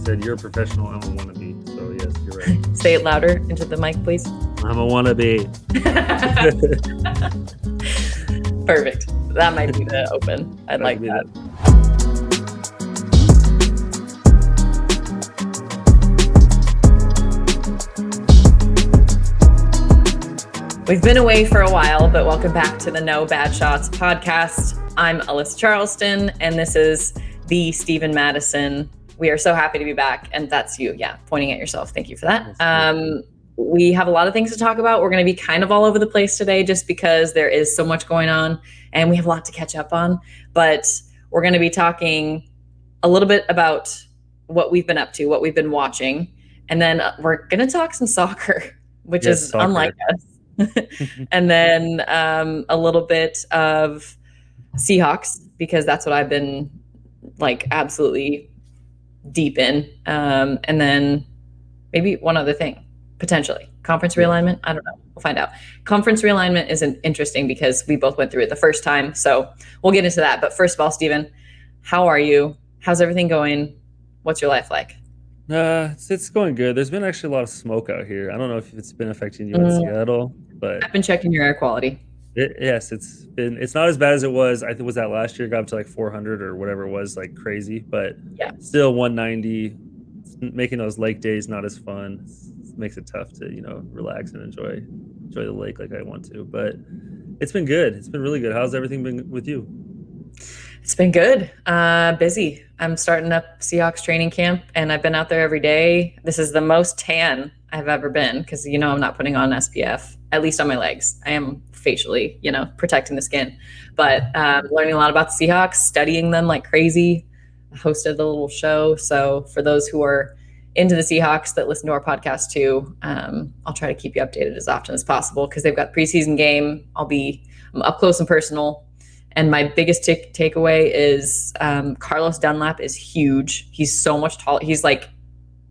said you're a professional. I'm a wannabe. So yes, you're right. Say it louder into the mic, please. I'm a wannabe. Perfect. That might be the open. I'd like that. We've been away for a while, but welcome back to the No Bad Shots podcast. I'm Alyssa Charleston, and this is the Stephen Madison. We are so happy to be back, and that's you, pointing at yourself. Thank you for that. We have a lot of things to talk about. We're going to be kind of all over the place today just because there is so much going on, and we have a lot to catch up on. But we're going to be talking a little bit about what we've been up to, what we've been watching, and then we're going to talk some soccer, which is soccer. Unlike us. And then a little bit of Seahawks, because that's what I've been like absolutely deep in. And then maybe one other thing, potentially conference realignment. I don't know. We'll find out. Conference realignment is interesting because we both went through it the first time. So we'll get into that. But first of all, Stephen, how are you? How's everything going? What's your life like? It's going good. There's been actually a lot of smoke out here. I don't know if it's been affecting you in Seattle, but I've been checking your air quality. It's not as bad as it was. I think was that last year, got up to like 400 or whatever it was, like crazy, but still 190. Making those lake days not as fun. It makes it tough to, relax and enjoy the lake like I want to, but it's been good. It's been really good. How's everything been with you? It's been good. Busy. I'm starting up Seahawks training camp, and I've been out there every day. This is the most tan I've ever been because, I'm not putting on SPF, at least on my legs. I am facially, protecting the skin. But learning a lot about the Seahawks, studying them like crazy. I hosted a little show. So for those who are into the Seahawks that listen to our podcast too, I'll try to keep you updated as often as possible because they've got preseason game. I'm up close and personal. And my biggest takeaway is Carlos Dunlap is huge. He's so much taller. He's like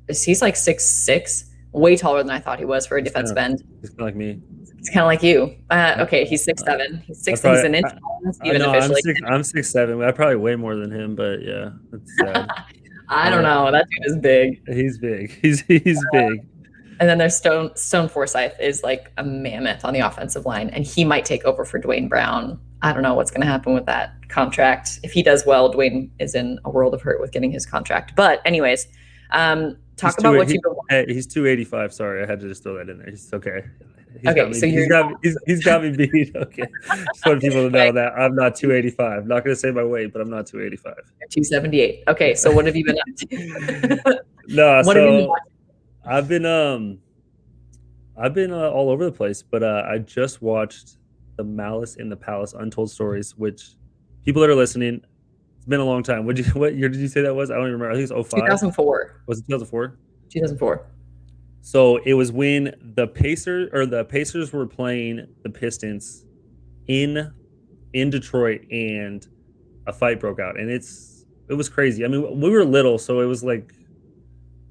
6'6", way taller than I thought he was for a defensive end. He's kind of like me. He's kind of like you. Okay, he's 6'7". He's 6'. He's an inch taller than Steven officially. I'm 6'7". I probably way more than him, but yeah, that's sad. I don't know. That dude is big. He's big. He's big. And then there's Stone Forsythe is like a mammoth on the offensive line, and he might take over for Dwayne Brown. I don't know what's going to happen with that contract. If he does well, Dwayne is in a world of hurt with getting his contract. But anyways, talk about what you've been watching. He's 285. Sorry, I had to just throw that in there. He's okay. He's got me beat. Okay, just want people to know that I'm not 285. I'm not going to say my weight, but I'm not 285. You're 278. Okay, so what have you been up to? What have you been watching? I've been all over the place, but I just watched The Malice in the Palace: Untold Stories, which people that are listening, it's been a long time. What year did you say that was? I don't even remember. I think it's 05. 2004. Was it 2004? 2004. So it was when the Pacers were playing the Pistons in Detroit, and a fight broke out, and it was crazy. I mean, we were little, so it was like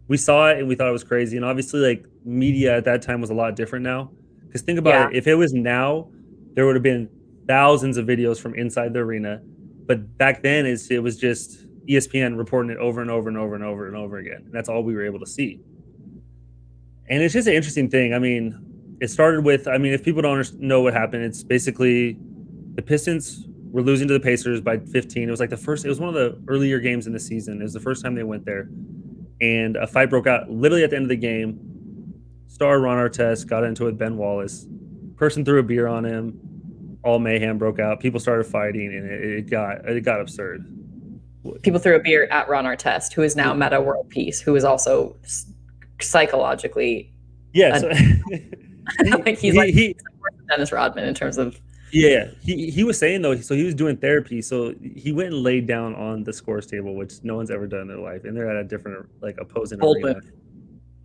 we saw it and we thought it was crazy, and obviously, like, media at that time was a lot different now. Because think about it, if it was now, there would have been thousands of videos from inside the arena, but back then it was just ESPN reporting it over and over and over and over and over again, and that's all we were able to see. And it's just an interesting thing. I mean, it started with, if people don't know what happened, it's basically the Pistons were losing to the Pacers by 15. It was like it was one of the earlier games in the season. It was the first time they went there. And a fight broke out literally at the end of the game. Star Ron Artest got into it with Ben Wallace. Person threw a beer on him. All mayhem broke out. People started fighting, and it got absurd. People threw a beer at Ron Artest, who is now Meta World Peace, who is also psychologically he's like Dennis Rodman in terms of he was saying, though, so he was doing therapy, so he went and laid down on the scores table, which no one's ever done in their life, and they're at a different, like, opposing arena.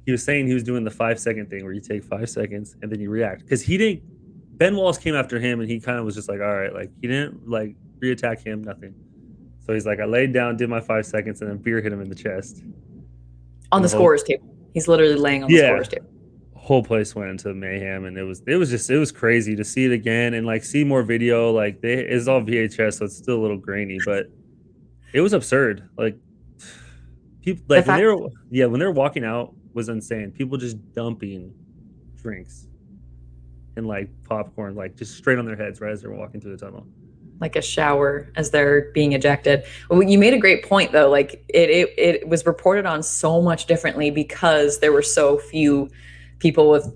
He was saying he was doing the 5-second thing where you take 5 seconds and then you react, because Ben Wallace came after him, and he kind of was just like, all right, like, he didn't like re-attack him, nothing. So he's like, I laid down, did my 5 seconds, and then beer hit him in the chest on the scorers table. He's literally laying on the scorers table. Whole place went into mayhem, and it was crazy to see it again and like see more video. Like it's all VHS, so it's still a little grainy, but it was absurd. Like People like when they were walking out was insane. People just dumping drinks and like popcorn, like just straight on their heads right as they're walking through the tunnel. like a shower as they're being ejected. Well, you made a great point though. Like it was reported on so much differently because there were so few people with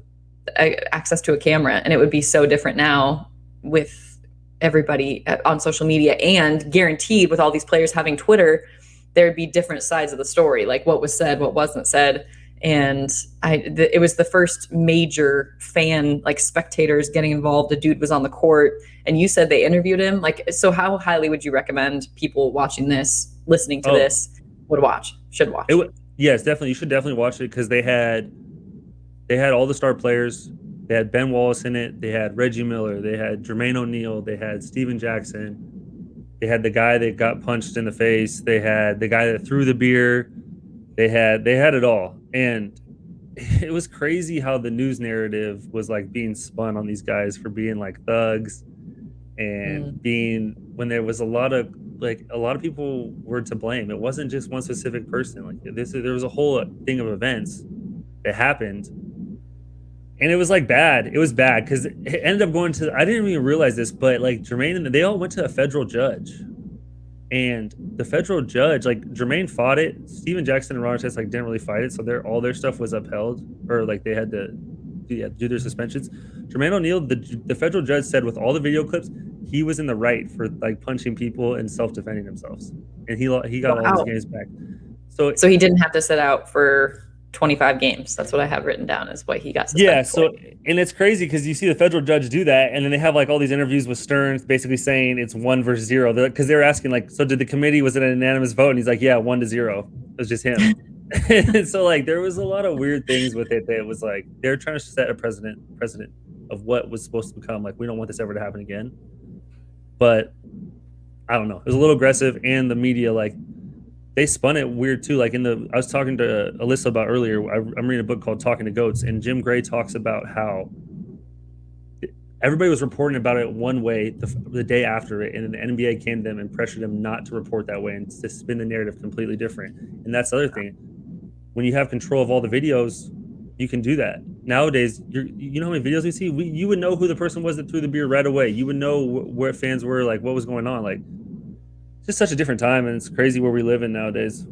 access to a camera, and it would be so different now with everybody on social media, and guaranteed with all these players having Twitter, there'd be different sides of the story, like what was said, what wasn't said. And it was the first major fan, like spectators getting involved. A dude was on the court, and you said they interviewed him. Like, so how highly would you recommend people watching this, listening to this, should watch? Yes, definitely. You should definitely watch it because they had all the star players. They had Ben Wallace in it. They had Reggie Miller. They had Jermaine O'Neal. They had Steven Jackson. They had the guy that got punched in the face. They had the guy that threw the beer. They had it all. And it was crazy how the news narrative was like being spun on these guys for being like thugs and being, when there was a lot of people were to blame. It wasn't just one specific person. Like there was a whole thing of events that happened. And it was like bad. It was bad because it ended up going to, I didn't even realize this, but like Jermaine and they all went to a federal judge. And the federal judge, like Jermaine fought it. Steven Jackson and Ron Artest like didn't really fight it, so all their stuff was upheld, or like they had to do their suspensions. Jermaine O'Neal, the federal judge said with all the video clips, he was in the right for like punching people and self-defending themselves, and he got all his games back. So he didn't have to sit out for 25 games. That's what I have written down is what he got suspended. Yeah, so and it's crazy because you see the federal judge do that, and then they have like all these interviews with Stearns basically saying it's 1 versus 0 because they were asking like, so did the committee, was it an unanimous vote? And he's like, yeah, 1-0. It was just him. So like there was a lot of weird things with it that was like they're trying to set a precedent of what was supposed to become. Like, we don't want this ever to happen again. But I don't know. It was a little aggressive, and the media, like, they spun it weird too. Like I was talking to Alyssa about earlier. I'm reading a book called Talking to Goats, and Jim Gray talks about how everybody was reporting about it one way the day after it, and then the NBA came to them and pressured them not to report that way and to spin the narrative completely different. And that's the other thing. When you have control of all the videos, you can do that. Nowadays, you know how many videos we see? You would know who the person was that threw the beer right away. You would know where fans were, like what was going on. Like, it's just such a different time, and it's crazy where we live in nowadays.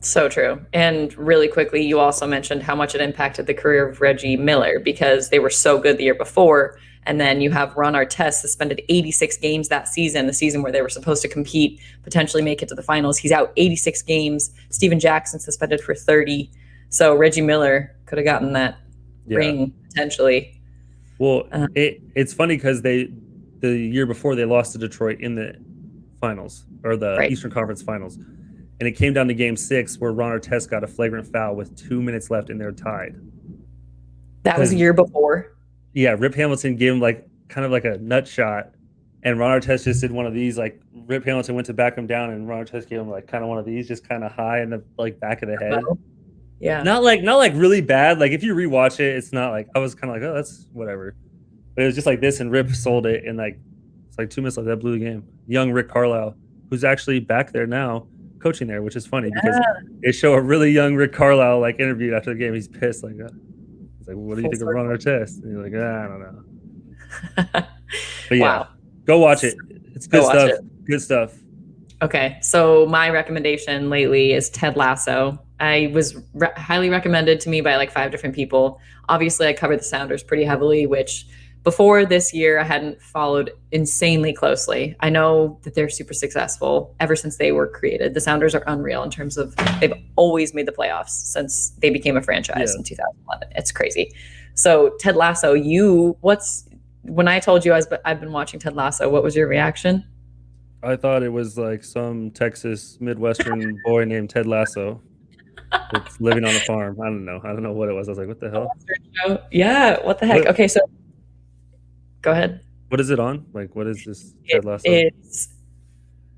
So true. And really quickly, you also mentioned how much it impacted the career of Reggie Miller because they were so good the year before. And then you have Ron Artest suspended 86 games that season, the season where they were supposed to compete, potentially make it to the finals. He's out 86 games. Steven Jackson suspended for 30. So Reggie Miller could have gotten that ring potentially. Well, it's funny because the year before they lost to Detroit in the finals, or the Eastern Conference Finals, and it came down to Game 6 where Ron Artest got a flagrant foul with 2 minutes left and they're tied. That was a year before. Yeah, Rip Hamilton gave him like kind of like a nut shot, and Ron Artest just did one of these. Like Rip Hamilton went to back him down, and Ron Artest gave him like kind of one of these, just kind of high in the like back of the head. Yeah, not like really bad. Like if you rewatch it, it's not like, I was kind of like, oh, that's whatever. But it was just like this, and Rip sold it, and like it's like 2 minutes left, that blew the game. Young Rick Carlisle, who's actually back there now coaching there, which is funny because they show a really young Rick Carlisle like interviewed after the game. He's pissed, like he's like, what do you think of Ron Artest? And he's like, I don't know. But yeah, go watch it. It's good stuff. Good stuff. Okay, so my recommendation lately is Ted Lasso. I was highly recommended to me by like 5 different people. Obviously, I covered the Sounders pretty heavily, which before this year, I hadn't followed insanely closely. I know that they're super successful ever since they were created. The Sounders are unreal in terms of they've always made the playoffs since they became a franchise in 2011. It's crazy. So Ted Lasso, when I told you I've been watching Ted Lasso, what was your reaction? I thought it was like some Texas Midwestern boy named Ted Lasso that's living on a farm. I don't know what it was. I was like, what the hell? Yeah, what the heck? Okay, so go ahead. What is it on? Like, what is this Ted Lasso? It's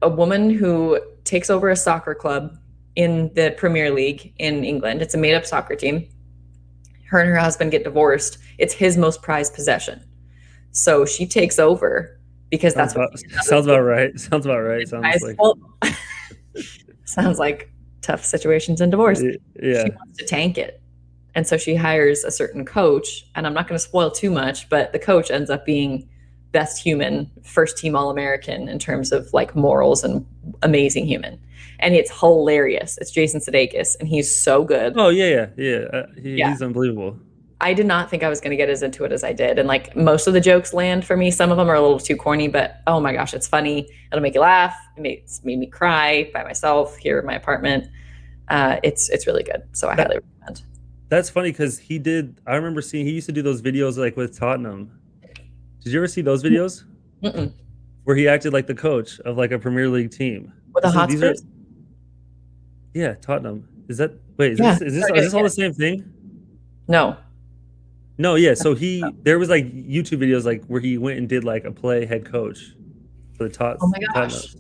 a woman who takes over a soccer club in the Premier League in England. It's a made-up soccer team. Her and her husband get divorced. It's his most prized possession. So she takes over because sounds about right. Sounds like tough situations in divorce. Yeah. She wants to tank it. And so she hires a certain coach, and I'm not going to spoil too much, but the coach ends up being best human, first team All-American in terms of like morals and amazing human. And it's hilarious. It's Jason Sudeikis, and he's so good. Oh yeah. He's unbelievable. I did not think I was going to get as into it as I did. And like most of the jokes land for me. Some of them are a little too corny, but oh my gosh, it's funny. It'll make you laugh. It's made me cry by myself here in my apartment. It's really good. So I highly recommend. That's funny because I remember seeing, he used to do those videos like with Tottenham. Did you ever see those videos? Mm-mm. Where he acted like the coach of like a Premier League team. With the Hotspurs? Yeah, Tottenham. Is this all the same thing? No, yeah. So there was like YouTube videos like where he went and did like a play head coach for the Tottenham. Oh my gosh.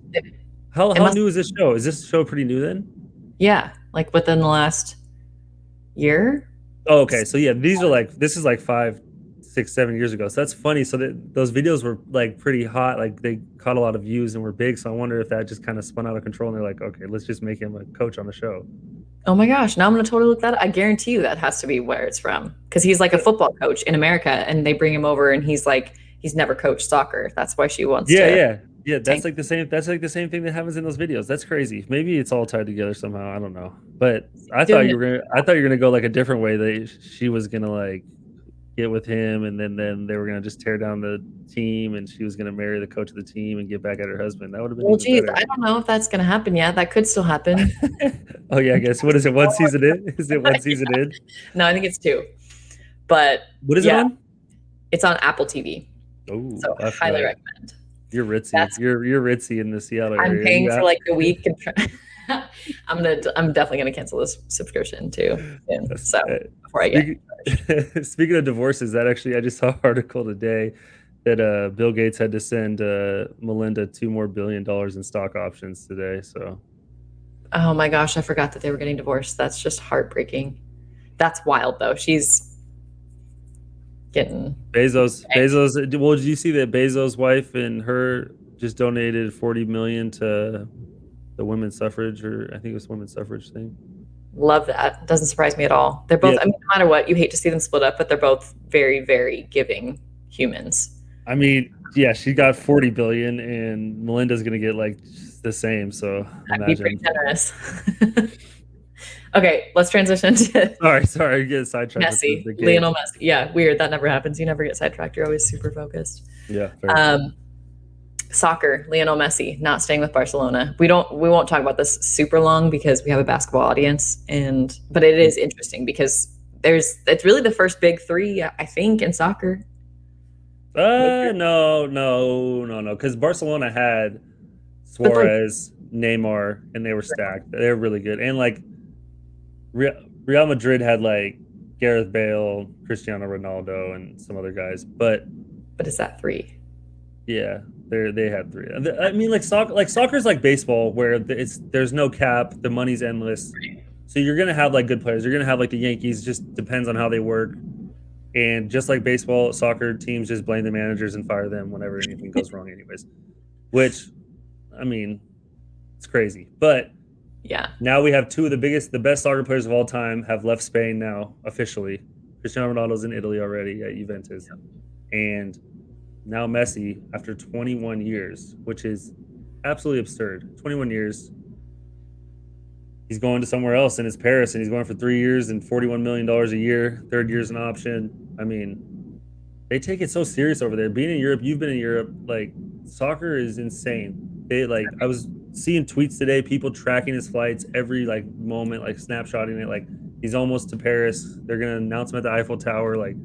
How new is this show? Is this show pretty new then? Yeah, like within the last year. Oh, okay. So yeah, this is like 5, 6, 7 years ago. So that's funny. So those videos were like pretty hot. Like they caught a lot of views and were big. So I wonder if that just kind of spun out of control and they're like, okay, let's just make him a coach on the show. Oh my gosh. Now I'm going to totally look that up. I guarantee you that has to be where it's from. Because he's like a football coach in America, and they bring him over and he's never coached soccer. That's why she wants to. Yeah. That's like the same thing that happens in those videos. That's crazy. Maybe it's all tied together somehow. I don't know. But I thought you were gonna go like a different way. That she was gonna like get with him, and then they were gonna just tear down the team, and she was gonna marry the coach of the team and get back at her husband. That would have been. Well, geez, I don't know if that's gonna happen yet. That could still happen. Oh yeah, I guess. What is it? One season in? Is it one season in? No, I think it's 2. But what is it on? It's on Apple TV. Oh, so I highly recommend. You're ritzy. You're ritzy in the Seattle area. I'm paying for like a week, and I'm definitely gonna cancel this subscription too. So before I get speaking of divorces, I just saw an article today that Bill Gates had to send Melinda $2 more billion in stock options today. So, oh my gosh, I forgot that they were getting divorced. That's just heartbreaking. That's wild though. She's getting Bezos. Well, did you see that Bezos' wife and her just donated $40 million to the women's suffrage, or I think it was women's suffrage thing? Love that. Doesn't surprise me at all. They're both. I mean, no matter what, you hate to see them split up, but they're both very, very giving humans. I mean, yeah, she got 40 billion, and Melinda's gonna get like the same. So that'd be pretty generous. Okay, let's transition to. Sorry, get sidetracked. Messi, Lionel Messi. Yeah, weird. That never happens. You never get sidetracked. You're always super focused. Yeah. Soccer, Lionel Messi not staying with Barcelona. We won't talk about this super long because we have a basketball audience, but it is interesting because it's really the first big 3, I think, in soccer. No, because Barcelona had Suarez, Neymar, and they were stacked. They're really good, and like Real Madrid had like Gareth Bale, Cristiano Ronaldo, and some other guys, but is that 3? Yeah, they had 3. I mean, like soccer's like baseball, where there's no cap, the money's endless. So you're gonna have like good players. You're gonna have like the Yankees. Just depends on how they work. And just like baseball, soccer teams just blame the managers and fire them whenever anything goes wrong, anyways. Which, I mean, it's crazy. But yeah, now we have 2 of the best soccer players of all time have left Spain now officially. Cristiano Ronaldo's in Italy already at Juventus, and now Messi, after 21 years, which is absolutely absurd. 21 years. He's going to somewhere else, and it's Paris, and he's going for 3 years and $41 million a year. 3rd year's an option. I mean, they take it so serious over there. Being in Europe, you've been in Europe, like, soccer is insane. I was seeing tweets today, people tracking his flights every, like, moment, like, snapshotting it. Like, he's almost to Paris. They're going to announce him at the Eiffel Tower. Like,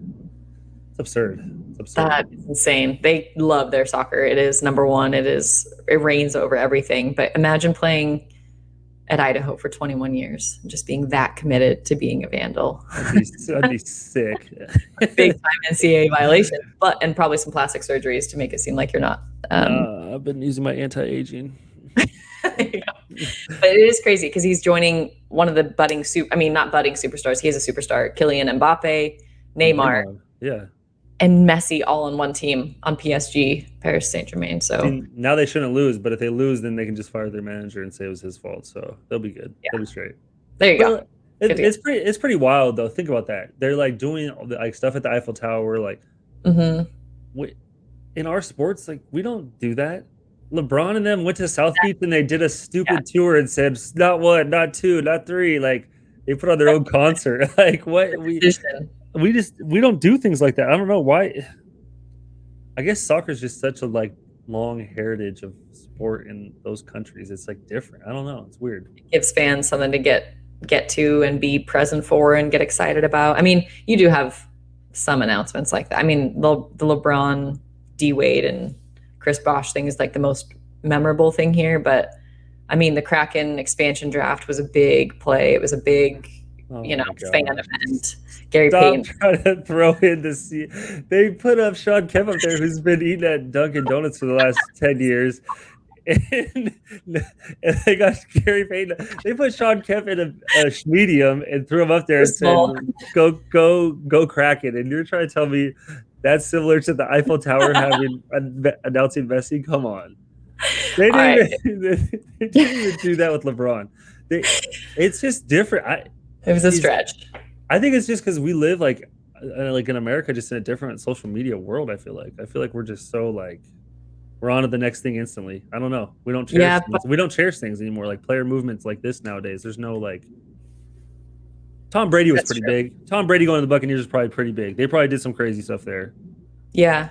it's absurd. That is insane. They love their soccer. It is number 1. It reigns over everything. But imagine playing at Idaho for 21 years, just being that committed to being a Vandal. That'd be sick. Big time NCAA violation, and probably some plastic surgeries to make it seem like you're not. I've been using my anti-aging. But it is crazy because he's joining one of the not budding superstars. He is a superstar. Kylian Mbappe, Neymar. Yeah. and Messi all on one team on PSG, Paris Saint-Germain. So See, now they shouldn't lose, but if they lose, then they can just fire their manager and say it was his fault. So they'll be good. Yeah. They'll be straight. there you go. But it's pretty wild though. Think about that. They're like doing like stuff at the Eiffel Tower. Like in our sports, like we don't do that. LeBron and them went to South Beach and they did a stupid tour and said not one, not two, not three. Like they put on their own concert. Like what we don't do things like that. I don't know why. I guess soccer is just such a like long heritage of sport in those countries. It's like different. I don't know. It's weird. It gives fans something to get to and be present for and get excited about. I mean, you do have some announcements like that. I mean, the LeBron, D Wade, and Chris Bosh thing is like the most memorable thing here. But I mean, the Kraken expansion draft was a big play. It was a big, fan event. Gary Payton trying to throw in the sea. They put up Sean Kemp up there, who's been eating at Dunkin' Donuts for the last 10 years. And they got Gary Payton. They put Sean Kemp in a medium and threw him up there and said, "Go Kraken." And you're trying to tell me that's similar to the Eiffel Tower announcing Messi? Come on. They didn't even do that with LeBron. It's just different. It was a stretch. I think it's just because we live like in America, just in a different social media world. I feel like we're just so like we're on to the next thing instantly. I don't know. We don't cherish things. We don't cherish things anymore. Like player movements like this nowadays. There's no like. Tom Brady was pretty big. Tom Brady going to the Buccaneers was probably pretty big. They probably did some crazy stuff there. Yeah,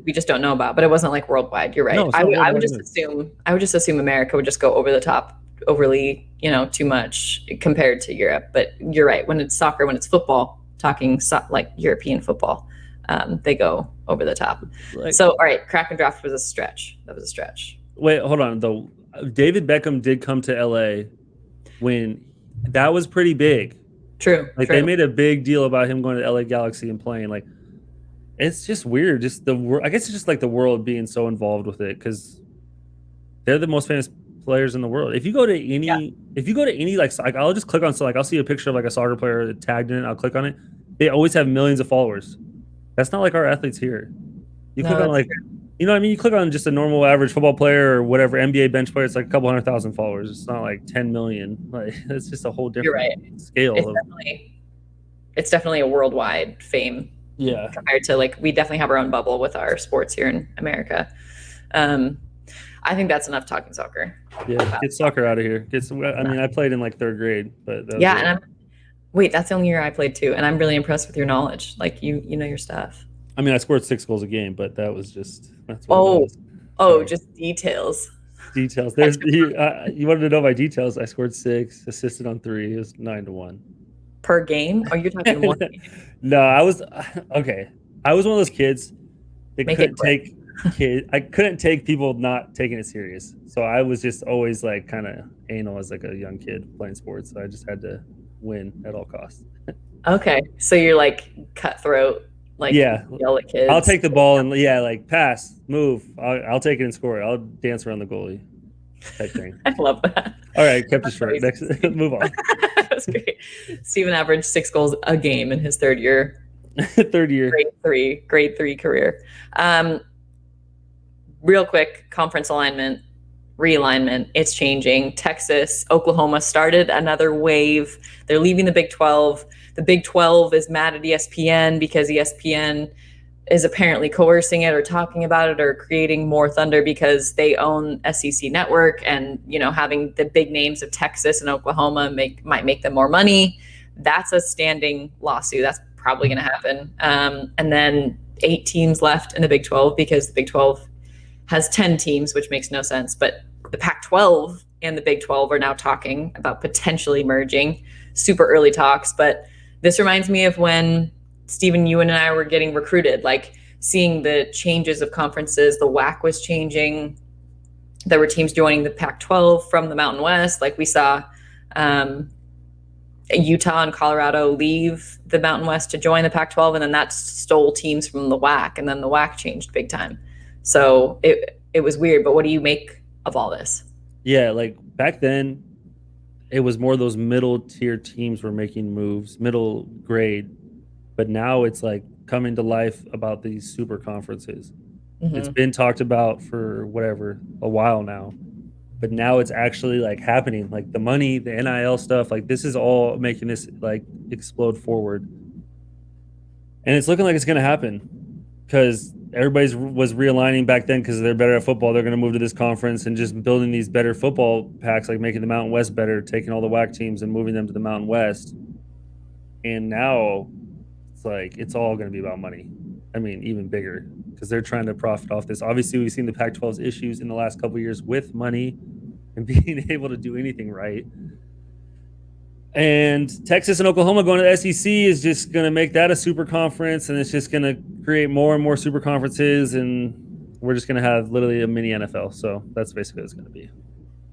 we just don't know about. But it wasn't like worldwide. You're right. No, I would just assume America would just go over the top, overly, too much compared to Europe. But you're right. When it's soccer, when it's football, talking like European football, they go over the top. So, all right, Kraken draft was a stretch. That was a stretch. Wait, hold on though. David Beckham did come to LA when that was pretty big. True. They made a big deal about him going to LA Galaxy and playing. Like, it's just weird. Just I guess it's just like the world being so involved with it because they're the most famous players in the world. If you go to any like I'll just click on I'll see a picture of like a soccer player tagged in it. I'll click on it. They always have millions of followers. That's not like our athletes here. You click on like, you know what I mean? You click on just a normal average football player or whatever NBA bench player. It's like a couple 100,000 followers. It's not like 10 million. Like it's just a whole different scale. It's definitely a worldwide fame. Yeah. Compared to like, we definitely have our own bubble with our sports here in America. I think that's enough talking soccer. Yeah, get soccer out of here. I played in like third grade, but that's the only year I played too, and I'm really impressed with your knowledge. Like you know your stuff. I mean, I scored 6 goals a game, but that's what it was. Just details. Details. There's you wanted to know my details. I scored 6, assisted on 3. It was 9-1 per game. Oh, you're talking one game. No, I was okay. I was one of those kids that I couldn't take people not taking it serious. So I was just always like kind of anal as like a young kid playing sports. So I just had to win at all costs. Okay. So you're like cutthroat, like yell at kids. I'll take the ball and like pass, move. I'll take it and score it. I'll dance around the goalie type thing. I love that. All right, kept it short. Next, move on. That's great. Steven averaged 6 goals a game in his third year. Grade 3 career. Real quick, conference realignment, it's changing. Texas, Oklahoma started another wave. They're leaving the Big 12. The Big 12 is mad at ESPN because ESPN is apparently coercing it or talking about it or creating more thunder because they own SEC Network, and having the big names of Texas and Oklahoma might make them more money. That's a standing lawsuit. That's probably going to happen. And then 8 teams left in the Big 12 because the Big 12 has 10 teams, which makes no sense. But the Pac-12 and the Big 12 are now talking about potentially merging. Super early talks. But this reminds me of when, Stephen, you and I were getting recruited, like seeing the changes of conferences. The WAC was changing. There were teams joining the Pac-12 from the Mountain West. Like we saw Utah and Colorado leave the Mountain West to join the Pac-12, and then that stole teams from the WAC, and then the WAC changed big time. So it was weird, but what do you make of all this? Yeah, like back then, it was more those middle tier teams were making moves, middle grade. but now it's like coming to life about these super conferences. It's Mhm. been talked about for whatever a while now, but now it's actually like happening. Like the money, the NIL stuff, like this is all making this like explode forward, and it's looking like it's going to happen because everybody's was realigning back then because they're better at football. They're going to move to this conference and just building these better football packs, like making the Mountain West better, taking all the WAC teams and moving them to the Mountain West. And now it's like it's all going to be about money. I mean, even bigger because they're trying to profit off this. Obviously, we've seen the Pac-12's issues in the last couple of years with money and being able to do anything right. And Texas and Oklahoma going to the SEC is just going to make that a super conference, and it's just going to create more and more super conferences, and we're just going to have literally a mini NFL. So that's basically what it's going to be.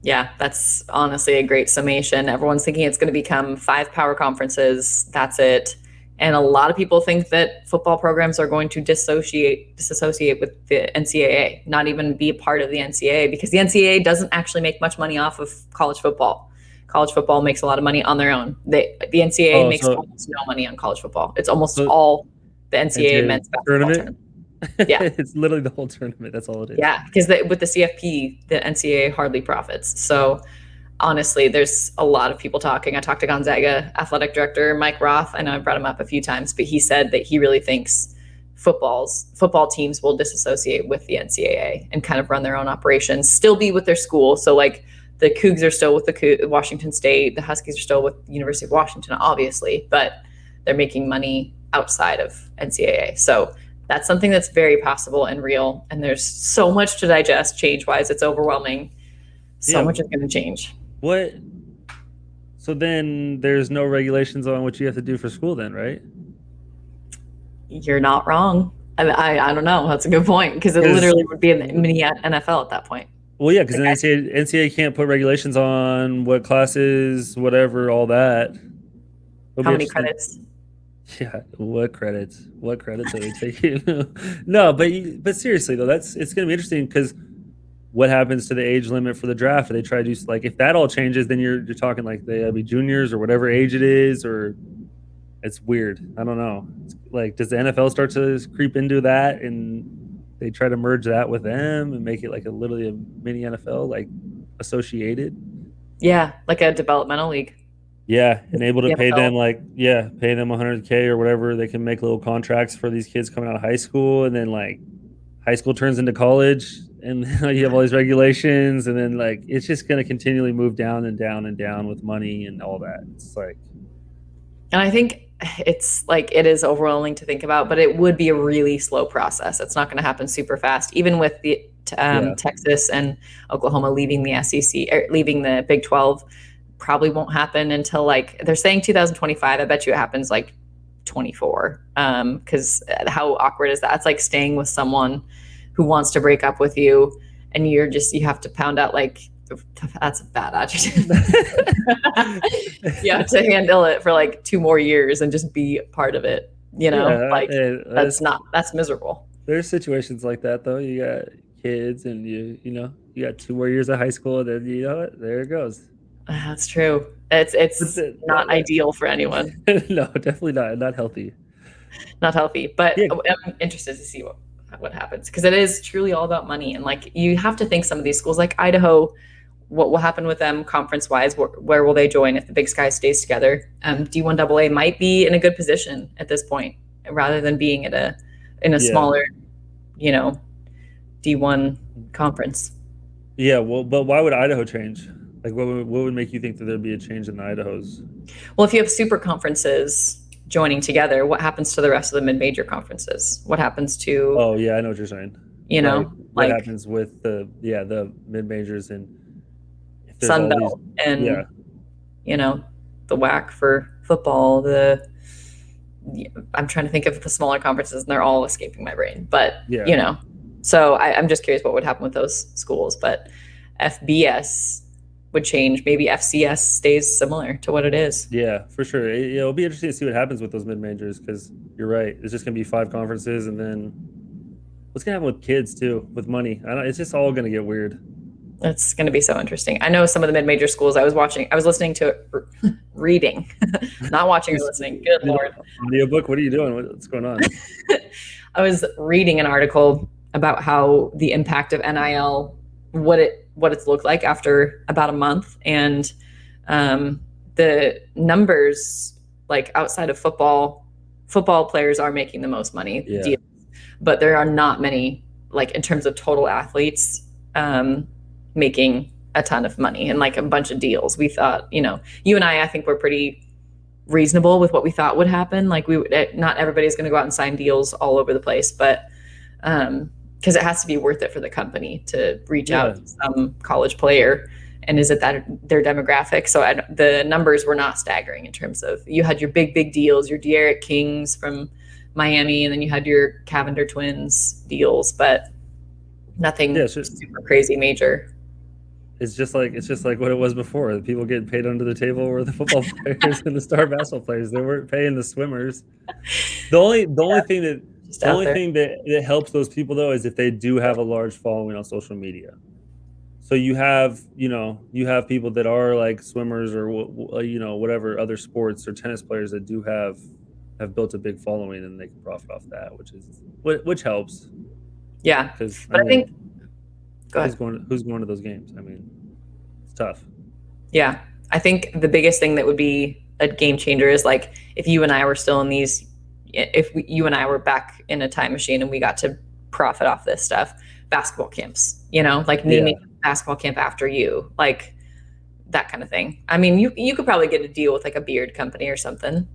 Yeah, that's honestly a great summation. Everyone's thinking it's going to become 5 power conferences. That's it. And a lot of people think that football programs are going to disassociate with the NCAA, not even be a part of the NCAA, because the NCAA doesn't actually make much money off of college football. College football makes a lot of money on their own. The NCAA makes almost no money on college football. It's almost all the NCAA men's basketball tournament. Yeah. It's literally the whole tournament. That's all it is. Yeah, because with the CFP, the NCAA hardly profits. So honestly, there's a lot of people talking. I talked to Gonzaga athletic director Mike Roth. I know I brought him up a few times, but he said that he really thinks football teams will disassociate with the NCAA and kind of run their own operations, still be with their school. So like the Cougs are still with the Washington State, the Huskies are still with the University of Washington, obviously, but they're making money outside of NCAA. So that's something that's very possible and real. And there's so much to digest change-wise. It's overwhelming. So much is going to change. What? So then there's no regulations on what you have to do for school then, right? You're not wrong. I don't know. That's a good point, because it literally would be in the mini NFL at that point. Well, yeah, because the NCAA can't put regulations on what classes, whatever, all that. How many credits? Yeah, what credits? What credits are they taking? No, but seriously though, it's going to be interesting because what happens to the age limit for the draft? Do they try to do like if that all changes, then you're talking like they gotta be juniors or whatever age it is, or it's weird. I don't know. It's like, does the NFL start to creep into that and they try to merge that with them and make it like literally a mini NFL, like associated? Yeah, like a developmental league. Yeah, and able to pay them pay them $100K or whatever. They can make little contracts for these kids coming out of high school, and then like high school turns into college, and you have all these regulations, and then like it's just going to continually move down and down and down with money and all that. It's like, and I think it's like it is overwhelming to think about, but it would be a really slow process. It's not going to happen super fast, even with the Texas and Oklahoma leaving the SEC or leaving the Big 12. Probably won't happen until like they're saying 2025. I bet you it happens like 24. Because how awkward is that? It's like staying with someone who wants to break up with you, and you have to pound out like, that's a bad adjective. You have to handle it for like 2 more years and just be part of it. That's miserable. There's situations like that though. You got kids, and you got 2 more years of high school, and then you know what? There it goes. That's true. It's not ideal for anyone. No, definitely not healthy. Not healthy. But yeah. I'm interested to see what happens, because it is truly all about money. And like you have to think some of these schools like Idaho, what will happen with them conference wise? Where will they join if the Big Sky stays together? D1AA might be in a good position at this point, rather than being in a smaller, D1 conference. Yeah, well, but why would Idaho change? Like, what would make you think that there'd be a change in the Idahos? Well, if you have super conferences joining together, what happens to the rest of the mid-major conferences? What happens to? Oh yeah, I know what you're saying. What happens with the mid-majors and Sun Belt and the WAC for football. I'm trying to think of the smaller conferences, and they're all escaping my brain. But so I'm just curious what would happen with those schools. But FBS would change. Maybe FCS stays similar to what it is. Yeah, for sure. It'll be interesting to see what happens with those mid-majors, because you're right. It's just going to be 5 conferences, and then what's going to happen with kids too, with money? It's just all going to get weird. It's going to be so interesting. I know some of the mid-major schools I was listening to reading, not watching or listening. Good Lord. Audiobook? What are you doing? What's going on? I was reading an article about how the impact of NIL, what it's looked like after about a month, and the numbers, like outside of football players are making the most money, deals, but there are not many, like in terms of total athletes, making a ton of money and like a bunch of deals. We thought, you and I think we're pretty reasonable with what we thought would happen. Like not everybody's going to go out and sign deals all over the place, but because it has to be worth it for the company to reach out to some college player. And is it that their demographic? So the numbers were not staggering in terms of, you had your big deals, your De'Aaron Kings from Miami, and then you had your Cavender Twins deals, but nothing super crazy major. It's just like what it was before. The people getting paid under the table were the football players and the star basketball players. They weren't paying the swimmers. The only thing that helps those people though is if they do have a large following on social media. So you have people that are like swimmers or whatever other sports or tennis players that do have built a big following, and they can profit off that, which helps. Yeah, but I think go ahead. Who's going to those games? I mean, it's tough. Yeah, I think the biggest thing that would be a game changer is like if you and I were still in these, you and I were back in a time machine and we got to profit off this stuff. Basketball camps, like naming a basketball camp after you, like that kind of thing. I mean, you could probably get a deal with like a beard company or something.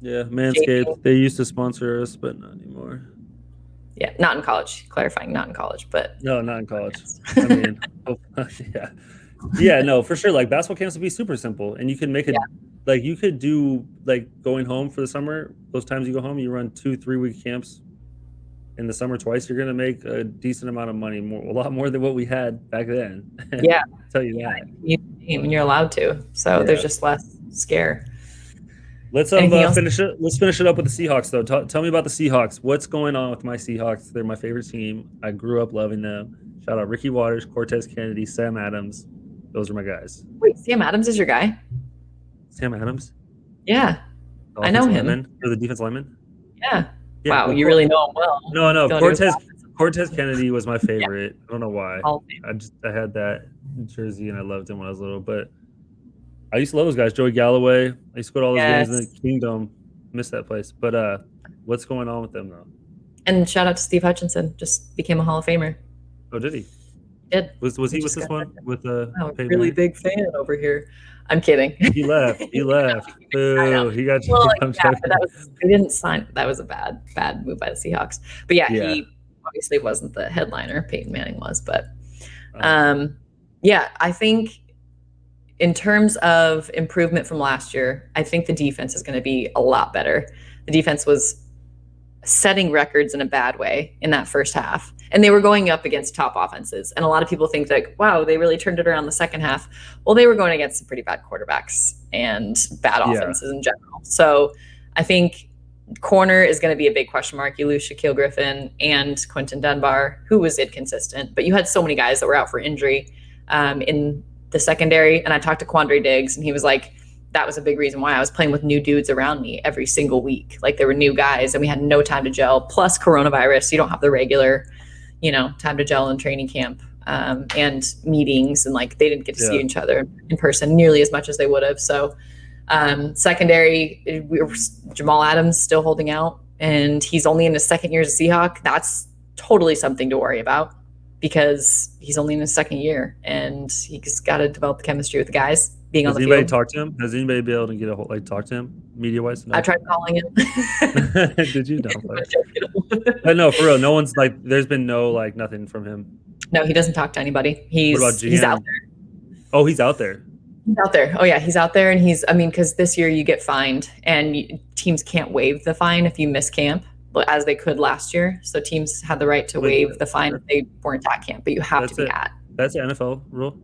Yeah, Manscaped. They used to sponsor us, but not anymore. Yeah, not in college. Clarifying, not in college, but no, not in college. I mean, no, for sure. Like basketball camps would be super simple, and you can make it like you could do like going home for the summer. Those times you go home, you run 2-3 week camps in the summer twice. You're gonna make a decent amount of money, a lot more than what we had back then. Yeah, I'll tell you that. And you're allowed to, so there's just less scare. Let's finish it. Let's finish it up with the Seahawks, though. Tell me about the Seahawks. What's going on with my Seahawks? They're my favorite team. I grew up loving them. Shout out Ricky Waters, Cortez Kennedy, Sam Adams. Those are my guys. Wait, Sam Adams is your guy? Sam Adams? Yeah, I know him. Or the defense lineman? Yeah. Wow, well, you really know him well. No. Cortez Kennedy was my favorite. I don't know why. I had that jersey and I loved him when I was little, but I used to love those guys. Joey Galloway. I used to go to all those games in the Kingdom. Missed that place. But what's going on with them though? And shout out to Steve Hutchinson. Just became a Hall of Famer. Oh, did he? Did. Was he with this one? With really big fan over here. I'm kidding. He left. Boo. He got but they didn't sign. That was a bad move by the Seahawks. But he obviously wasn't the headliner. Peyton Manning was, but I think in terms of improvement from last year, I think the defense is going to be a lot better. The defense was setting records in a bad way in that first half, and they were going up against top offenses. And a lot of people think like, wow, they really turned it around the second half. Well, they were going against some pretty bad quarterbacks and bad offenses in general. So I think corner is going to be a big question mark. You lose Shaquille Griffin and Quentin Dunbar, who was inconsistent, but you had so many guys that were out for injury in the secondary. And I talked to Quandre Diggs, and he was like, that was a big reason why I was playing with new dudes around me every single week. Like there were new guys and we had no time to gel, plus coronavirus. You don't have the regular, time to gel in training camp and meetings. And like, they didn't get to see each other in person nearly as much as they would have. So secondary, Jamal Adams still holding out, and he's only in his second year as a Seahawk. That's totally something to worry about because he's only in his second year and he's got to develop the chemistry with the guys. Being on the field. Has anybody talked to him? Has anybody been able to get talk to him media-wise? No. I tried calling him. Did you? No, no, for real. No one's there's been no nothing from him. No, he doesn't talk to anybody. He's out there. Oh, he's out there. He's out there. Oh yeah, he's out there, and because this year you get fined, and teams can't waive the fine if you miss camp, as they could last year. So teams had the right to waive the fine if they weren't at camp, but you have to be at. That's the NFL rule.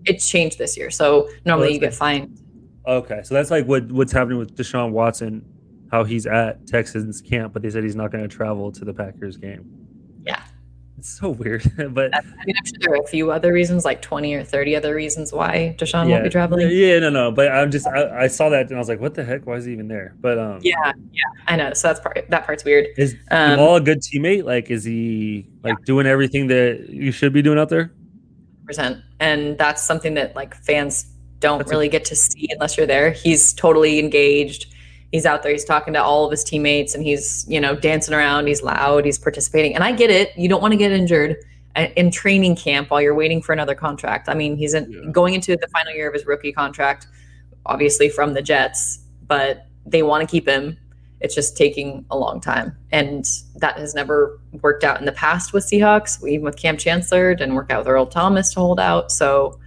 It's changed this year, so normally you get fined. Okay, so that's like what's happening with Deshaun Watson, how he's at Texans camp, but they said he's not going to travel to the Packers game. Yeah. It's so weird. But I mean, I'm sure there are a few other reasons, like 20 or 30 other reasons why Deshaun won't yeah, be traveling. yeah, no. But I saw that and I was like, what the heck? Why is he even there? But Yeah, I know. So that part's weird. is Um, Jamal a good teammate? Like, is he like doing everything that you should be doing out there? percent. And that's something that like fans don't That's really get to see unless you're there. He's totally engaged. He's out there. He's talking to all of his teammates, and he's dancing around. He's loud. He's participating. And I get it. You don't want to get injured in training camp while you're waiting for another contract. I mean, he's going into the final year of his rookie contract, obviously from the Jets, but they want to keep him. It's just taking a long time. And that has never worked out in the past with Seahawks. Even with Cam Chancellor, didn't work out with Earl Thomas to hold out. So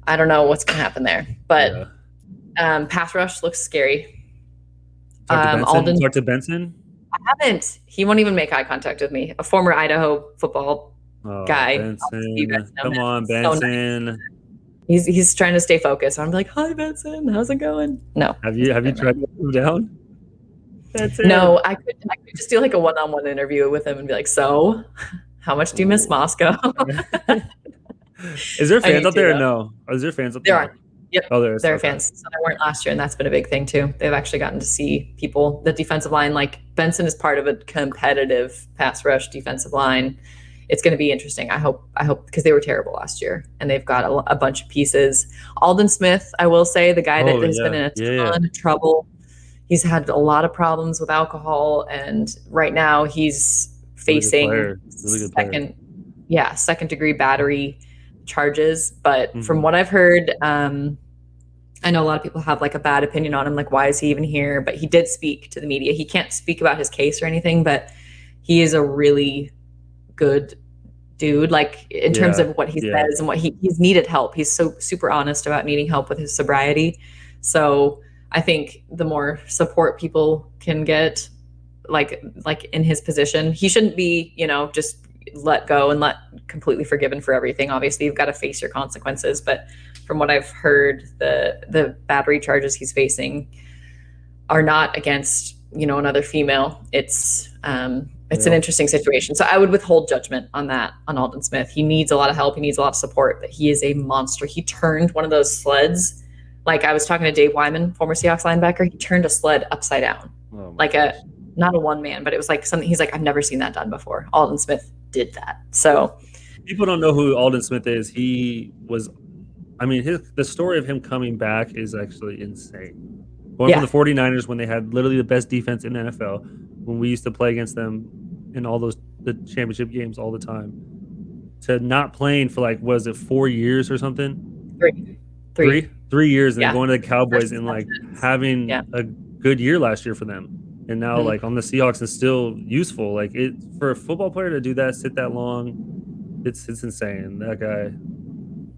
I don't know what's going to happen there. But pass rush looks scary. Talk to Benson? I haven't. He won't even make eye contact with me. A former Idaho football guy. Benson. Come on, Benson. So nice. He's trying to stay focused. I'm like, hi, Benson. How's it going? No. Have you tried to move down? No, I could just do like a one-on-one interview with him and be like, so how much do you miss Moscow? Is there fans out there or no? Is there fans out there? There are. Yep. Oh, there are fans. So there weren't last year, and that's been a big thing too. They've actually gotten to see people, the defensive line, like Benson is part of a competitive pass rush defensive line. It's going to be interesting. I hope because they were terrible last year, and they've got a bunch of pieces. Alden Smith, I will say, the guy that has been in a ton of trouble. He's had a lot of problems with alcohol, and right now he's facing second degree battery charges. But from what I've heard, I know a lot of people have like a bad opinion on him, like why is he even here? But he did speak to the media. He can't speak about his case or anything, but he is a really good dude, like in terms of what he says and what he's needed help. He's so super honest about needing help with his sobriety. So I think the more support people can get, like in his position, he shouldn't be, just let go and completely forgiven for everything. Obviously, you've got to face your consequences. But from what I've heard, the battery charges he's facing are not against, another female. It's an interesting situation. So I would withhold judgment on that, on Alden Smith. He needs a lot of help. He needs a lot of support, but he is a monster. He turned one of those sleds. Like I was talking to Dave Wyman, former Seahawks linebacker. He turned a sled upside down, not a one man, but it was like something. He's like, I've never seen that done before. Alden Smith did that. So people don't know who Alden Smith is. He was, the story of him coming back is actually insane. Going from the 49ers when they had literally the best defense in the NFL, when we used to play against them in all the championship games all the time, to not playing for like, was it 4 years or something? 3 years, and going to the Cowboys and like having a good year last year for them. And now like on the Seahawks is still useful. Like it for a football player to do that, sit that long, it's insane. That guy,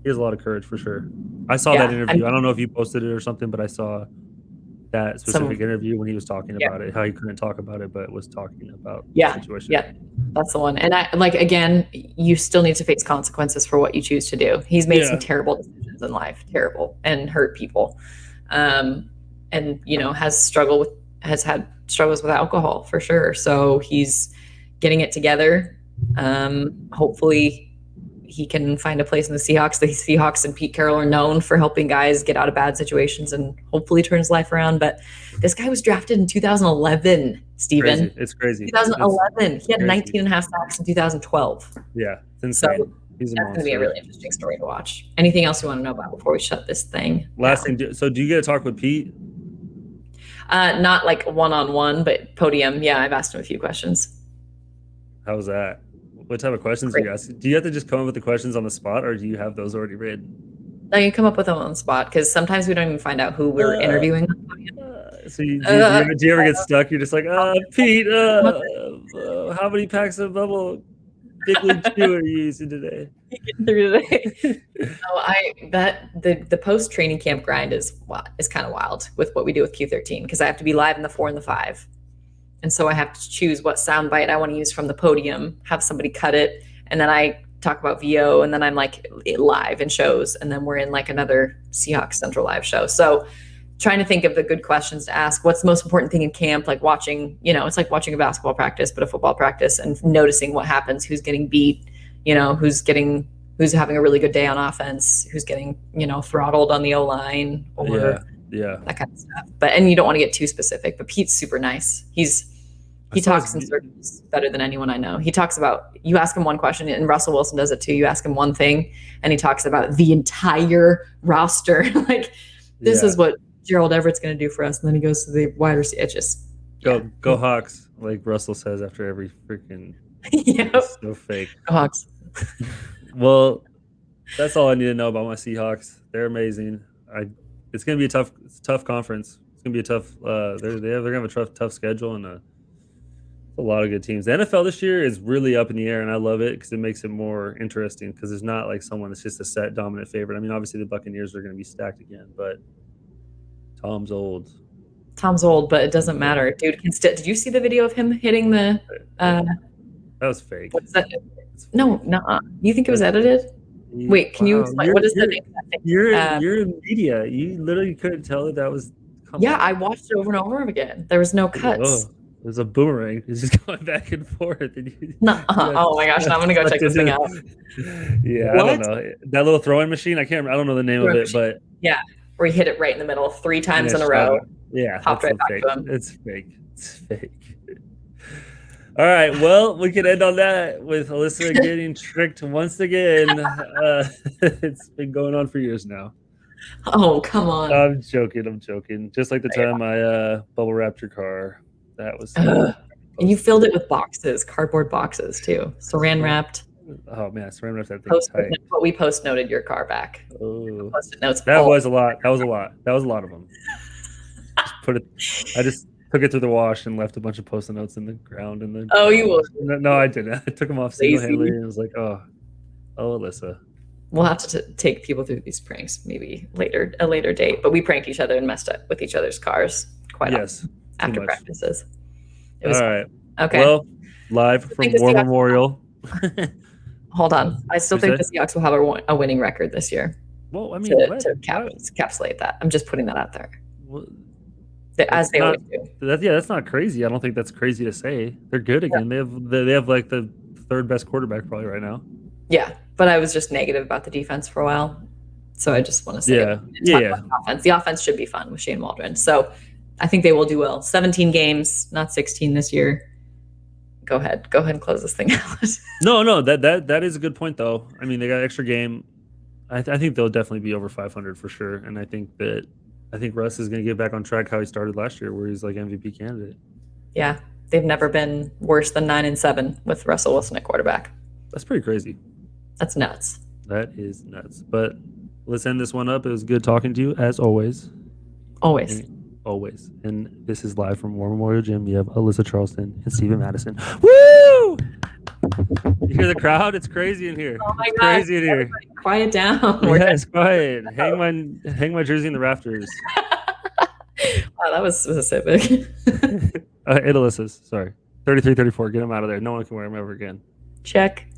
he has a lot of courage for sure. I saw that interview. I don't know if you posted it or something, but I saw that specific interview when he was talking about it, how he couldn't talk about it, but was talking about the situation. Yeah, that's the one. And I again, you still need to face consequences for what you choose to do. He's made some terrible decisions in life, and hurt people. And has had struggles with alcohol for sure. So he's getting it together. Hopefully he can find a place in the Seahawks. The Seahawks and Pete Carroll are known for helping guys get out of bad situations and hopefully turn his life around. But this guy was drafted in 2011, Steven. It's crazy. 2011. He had 19 and a half sacks in 2012. Yeah, it's insane. So that's going to be a really interesting story to watch. Anything else you want to know about before we shut this thing? Last thing. So do you get to talk with Pete? Not like one-on-one, but podium. Yeah, I've asked him a few questions. How was that? What type of questions do you ask? Do you have to just come up with the questions on the spot, or do you have those already written? No, you come up with them on the spot because sometimes we don't even find out who we're interviewing. So do you ever get stuck? You're just like, Pete, how many packs of bubble Big League Chew are you using today? The post training camp grind is kind of wild with what we do with Q13 because I have to be live in the 4 and the 5. And so I have to choose what soundbite I want to use from the podium, have somebody cut it, and then I talk about VO, and then I'm like live in shows, and then we're in like another Seahawks Central live show. So trying to think of the good questions to ask. What's the most important thing in camp? Like watching, it's like watching a basketball practice, but a football practice, and noticing what happens, who's getting beat, who's having a really good day on offense, who's getting, throttled on the O-line or that kind of stuff. And you don't want to get too specific, but Pete's super nice. He talks in circles better than anyone I know. He talks about, you ask him one question, and Russell Wilson does it too. You ask him one thing and he talks about the entire roster. Like, this is what Gerald Everett's going to do for us. And then he goes to the wide receiver. It just go Hawks, like Russell says after every freaking so fake. Go Hawks. Well, that's all I need to know about my Seahawks. They're amazing. It's going to be a tough conference. It's going to be a tough. They're going to have a tough schedule and a lot of good teams. The NFL this year is really up in the air, and I love it because it makes it more interesting. Because there's not like someone that's just a set dominant favorite. I mean, obviously the Buccaneers are going to be stacked again, but Tom's old, but it doesn't matter, dude. Did you see the video of him hitting the? That was fake. What's that? No. You think it was edited? Wait, can you explain? What is the name of that thing? You're in media. You literally couldn't tell that was. I watched it over and over again. There was no cuts. It was a boomerang. It's just going back and forth. Oh my gosh! Now I'm gonna go check this thing out. Yeah, I don't know that little throwing machine. I don't know the name of it, but where he hit it right in the middle 3 times in a row. Yeah, popped right back to him. It's fake. All right, well, we can end on that with Alyssa getting tricked once again. It's been going on for years now. Oh, come on. I'm joking. Just like the time I bubble wrapped your car. That was. And you filled it with cardboard boxes too. Saran wrapped. Oh man, saran wrapped that thing tight. But we post noted your car back. Oh, Post-it notes. That was a lot. That was a lot of them. I just took it through the wash and left a bunch of post-it notes in the ground. Oh, you will. No, I didn't. I took them off single-handedly, and it was like, oh, Alyssa. We'll have to take people through these pranks maybe a later date. But we pranked each other and messed up with each other's cars quite often after practices. It was all right. Okay. Well, live from War Memorial. Hold on. I still think the Seahawks will have a winning record this year. Well, I mean, to encapsulate that. I'm just putting that out there. Well, as they always do. That's not crazy. I don't think that's crazy to say. They're good again. They have like the 3rd best quarterback probably right now. Yeah, but I was just negative about the defense for a while, so I just want to say about the offense. The offense should be fun with Shane Waldron. So I think they will do well. 17 games, not 16 this year. Go ahead and close this thing out. No, that is a good point though. I mean, they got an extra game. I think they'll definitely be over 500 for sure, and I think Russ is going to get back on track how he started last year, where he's like MVP candidate. Yeah, they've never been worse than 9-7 with Russell Wilson at quarterback. That's pretty crazy. That's nuts. That is nuts. But let's end this one up. It was good talking to you as always. Always. And this is live from War Memorial Gym. You have Alyssa Charleston and Steven Madison. Woo! You hear the crowd? It's crazy in here. Oh my God. Crazy in here. Quiet down. Yeah, it's quiet. Hang my jersey in the rafters. Wow, that was specific. Alyssa's. Sorry. 33-34. Get them out of there. No one can wear them ever again. Check.